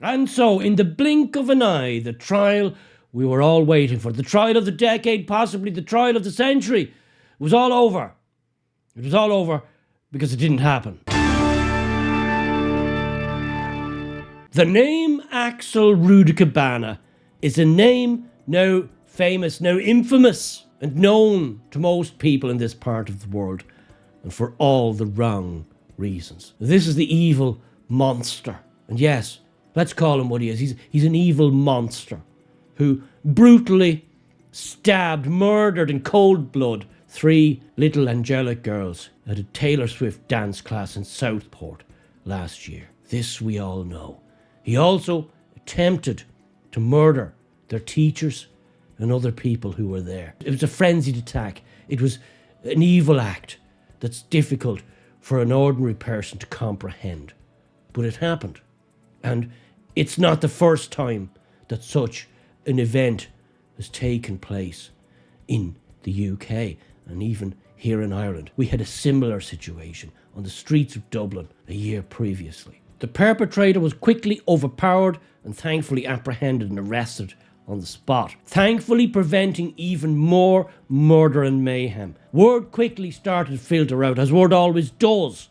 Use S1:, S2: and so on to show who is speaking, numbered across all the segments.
S1: And so, in the blink of an eye, the trial we were all waiting for, the trial of the decade, possibly the trial of the century, was all over. It was all over because it didn't happen. The name Axel Rudakubana is a name now famous, now infamous, and known to most people in this part of the world, and for all the wrong reasons. This is the evil monster. And yes, let's call him what he is. He's an evil monster who brutally stabbed, murdered in cold blood 3 little angelic girls at a Taylor Swift dance class in Southport last year. This we all know. He also attempted to murder their teachers and other people who were there. It was a frenzied attack. It was an evil act that's difficult for an ordinary person to comprehend. But it happened. And it's not the first time that such an event has taken place in the UK and even here in Ireland. We had a similar situation on the streets of Dublin a year previously. The perpetrator was quickly overpowered and thankfully apprehended and arrested on the spot, thankfully preventing even more murder and mayhem. Word quickly started to filter out, as word always does,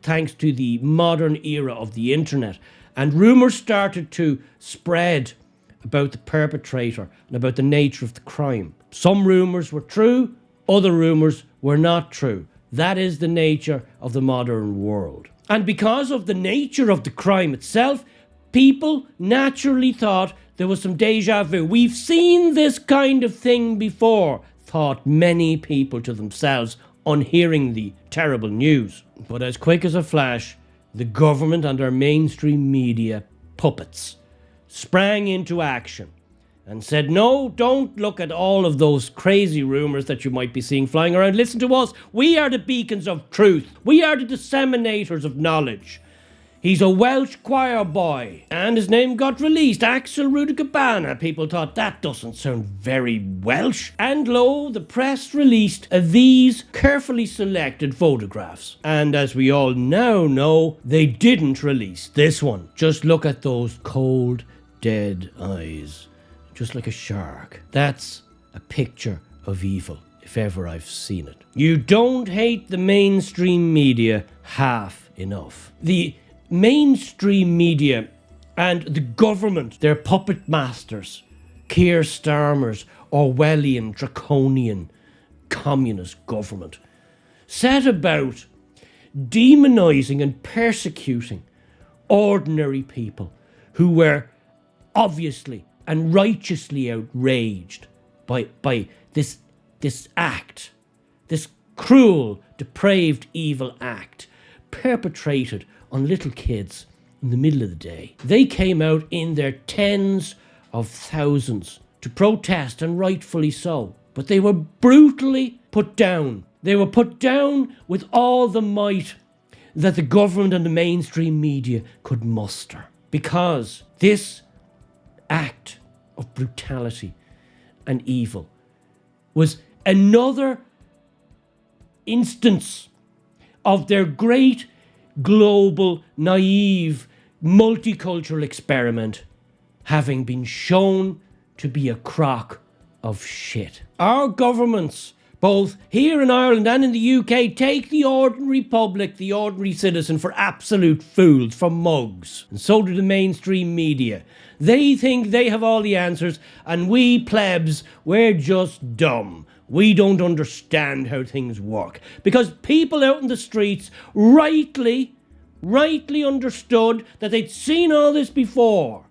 S1: thanks to the modern era of the internet, and rumours started to spread about the perpetrator and about the nature of the crime. Some rumours were true, other rumours were not true. That is the nature of the modern world. And because of the nature of the crime itself, people naturally thought there was some deja vu. We've seen this kind of thing before, thought many people to themselves on hearing the terrible news. But as quick as a flash, the government and our mainstream media puppets sprang into action and said, no, don't look at all of those crazy rumours that you might be seeing flying around. Listen to us. We are the beacons of truth. We are the disseminators of knowledge. He's a Welsh choir boy, and his name got released, Axel Rudakubana. People thought that doesn't sound very Welsh. And lo, the press released these carefully selected photographs. And as we all now know, they didn't release this one. Just look at those cold, dead eyes. Just like a shark. That's a picture of evil, if ever I've seen it. You don't hate the mainstream media half enough. The mainstream media and the government, their puppet masters, Keir Starmer's Orwellian, draconian, communist government, set about demonising and persecuting ordinary people who were obviously and righteously outraged by this act, this cruel, depraved, evil act perpetrated on little kids in the middle of the day. They came out in their tens of thousands to protest, and rightfully so. But they were brutally put down. They were put down with all the might that the government and the mainstream media could muster. Because this act of brutality and evil was another instance of their great global, naive, multicultural experiment having been shown to be a crock of shit. Our governments, both here in Ireland and in the UK, take the ordinary public, the ordinary citizen, for absolute fools, for mugs. And so do the mainstream media. They think they have all the answers, and we plebs, we're just dumb. We don't understand how things work. Because people out in the streets rightly understood that they'd seen all this before.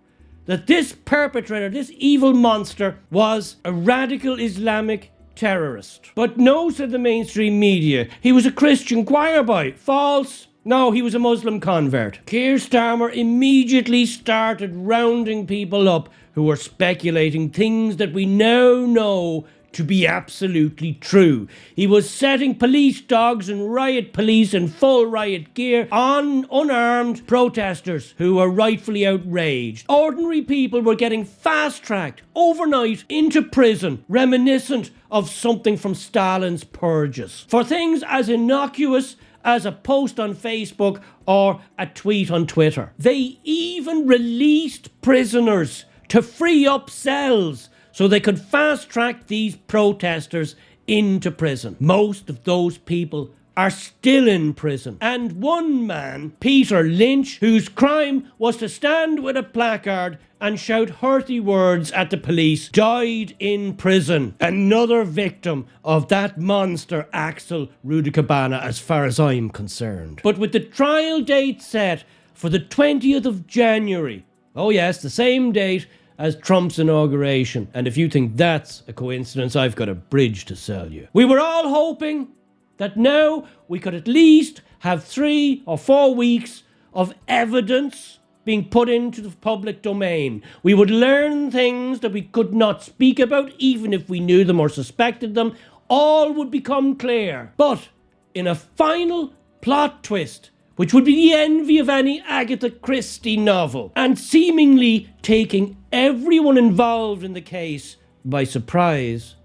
S1: That this perpetrator, this evil monster, was a radical Islamic terrorist. But no, said the mainstream media, he was a Christian choir boy. False. No, he was a Muslim convert. Keir Starmer immediately started rounding people up who were speculating things that we now know to be absolutely true. He was setting police dogs and riot police in full riot gear on unarmed protesters who were rightfully outraged. Ordinary people were getting fast-tracked overnight into prison, reminiscent of something from Stalin's purges, for things as innocuous as a post on Facebook or a tweet on Twitter. They even released prisoners to free up cells so they could fast-track these protesters into prison. Most of those people are still in prison. And one man, Peter Lynch, whose crime was to stand with a placard and shout hearty words at the police, died in prison. Another victim of that monster Axel Rudakubana, as far as I'm concerned. But with the trial date set for the 20th of January, oh yes, the same date as Trump's inauguration. And if you think that's a coincidence, I've got a bridge to sell you. We were all hoping that now we could at least have 3 or 4 weeks of evidence being put into the public domain. We would learn things that we could not speak about, even if we knew them or suspected them. All would become clear. But in a final plot twist, which would be the envy of any Agatha Christie novel, and seemingly taking everyone involved in the case by surprise,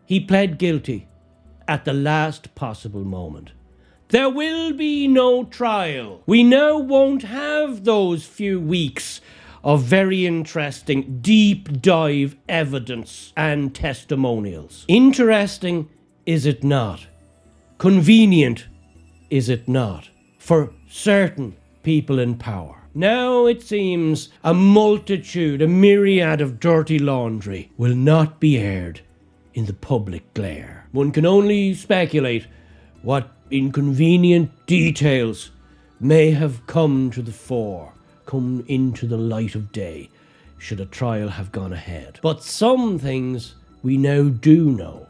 S1: he pled guilty at the last possible moment. There will be no trial. We now won't have those few weeks of very interesting deep dive evidence and testimonials. Interesting, is it not? Convenient, is it not? For certain people in power. Now it seems a myriad of dirty laundry will not be aired in the public glare. One can only speculate what inconvenient details may have come to the fore, come into the light of day, should a trial have gone ahead. But some things we now do know.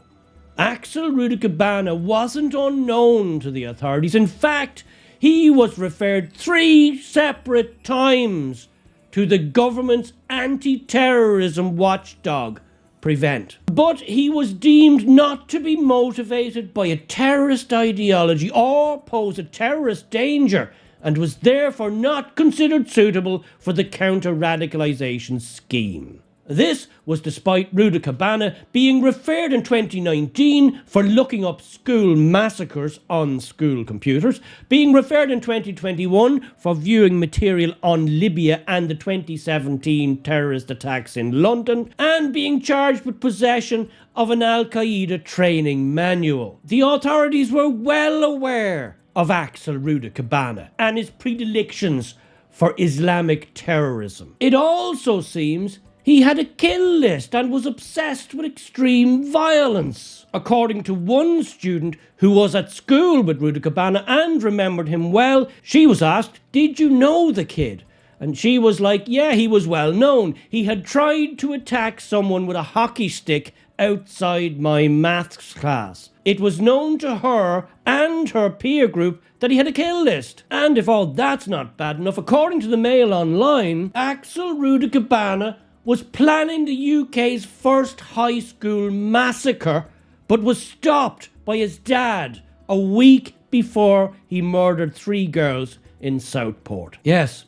S1: Axel Rudakubana wasn't unknown to the authorities. In fact, he was referred 3 separate times to the government's anti-terrorism watchdog, Prevent. But he was deemed not to be motivated by a terrorist ideology or pose a terrorist danger, and was therefore not considered suitable for the counter-radicalisation scheme. This was despite Rudakubana being referred in 2019 for looking up school massacres on school computers, being referred in 2021 for viewing material on Libya and the 2017 terrorist attacks in London, and being charged with possession of an Al-Qaeda training manual. The authorities were well aware of Axel Rudakubana and his predilections for Islamic terrorism. It also seems he had a kill list and was obsessed with extreme violence. According to one student who was at school with Rudakubana and remembered him well, she was asked, "Did you know the kid?" And she was like, "Yeah, he was well known. He had tried to attack someone with a hockey stick outside my maths class. It was known to her and her peer group that he had a kill list." And if all that's not bad enough, according to the Mail Online, Axel Rudakubana was planning the UK's first high school massacre, but was stopped by his dad a week before he murdered 3 girls in Southport. Yes,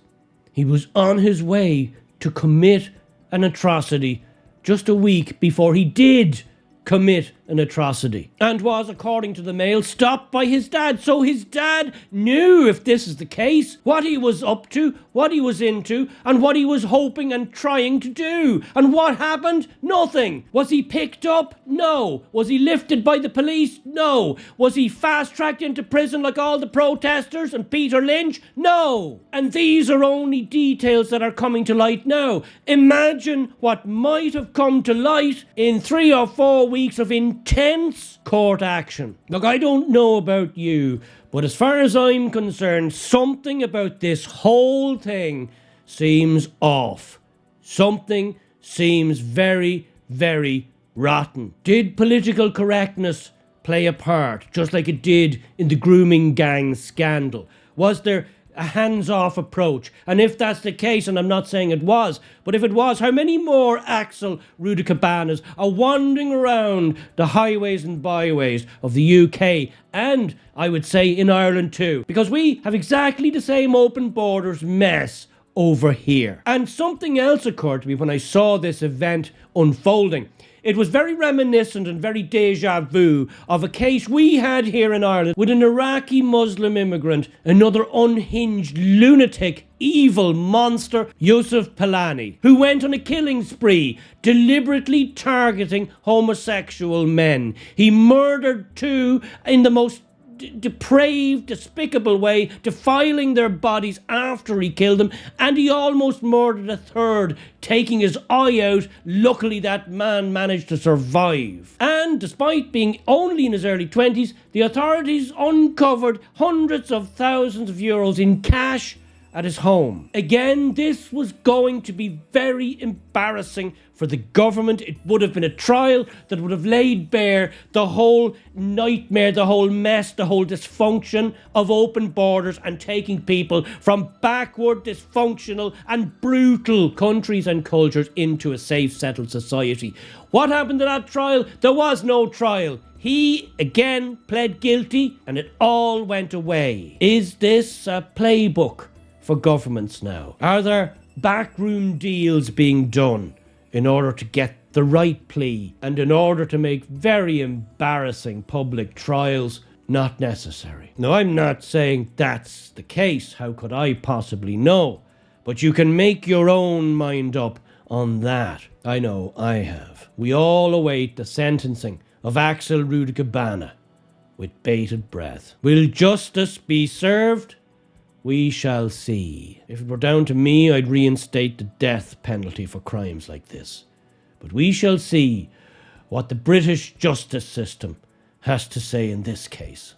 S1: he was on his way to commit an atrocity just a week before he did commit an atrocity, and was, according to the Mail, stopped by his dad. So his dad knew, if this is the case, what he was up to, what he was into, and what he was hoping and trying to do. And what happened? Nothing. Was he picked up? No. Was he lifted by the police? No. Was he fast-tracked into prison like all the protesters and Peter Lynch? No. And these are only details that are coming to light now. Imagine what might have come to light in 3 or 4 weeks of intense court action. Look, I don't know about you, but as far as I'm concerned, something about this whole thing seems off. Something seems very, very rotten. Did political correctness play a part, just like it did in the grooming gang scandal? Was there a hands-off approach? And if that's the case, and I'm not saying it was, but if it was, how many more Axel Rudakubanas are wandering around the highways and byways of the UK, and I would say in Ireland too? Because we have exactly the same open borders mess over here. And something else occurred to me when I saw this event unfolding. It was very reminiscent and very deja vu of a case we had here in Ireland with an Iraqi Muslim immigrant, another unhinged lunatic, evil monster, Yusuf Palani, who went on a killing spree, deliberately targeting homosexual men. He murdered two in the most depraved, despicable way, defiling their bodies after he killed them, and he almost murdered a third, taking his eye out. Luckily, that man managed to survive. And despite being only in his early 20s, the authorities uncovered hundreds of thousands of euros in cash at his home. Again, this was going to be very embarrassing for the government. It would have been a trial that would have laid bare the whole nightmare, the whole mess, the whole dysfunction of open borders and taking people from backward, dysfunctional and brutal countries and cultures into a safe, settled society. What happened to that trial? There was no trial. He, again, pled guilty and it all went away. Is this a playbook for governments now? Are there backroom deals being done in order to get the right plea and in order to make very embarrassing public trials not necessary? Now, I'm not saying that's the case. How could I possibly know? But you can make your own mind up on that. I know I have. We all await the sentencing of Axel Rudakubana with bated breath. Will justice be served? We shall see. If it were down to me, I'd reinstate the death penalty for crimes like this. But we shall see what the British justice system has to say in this case.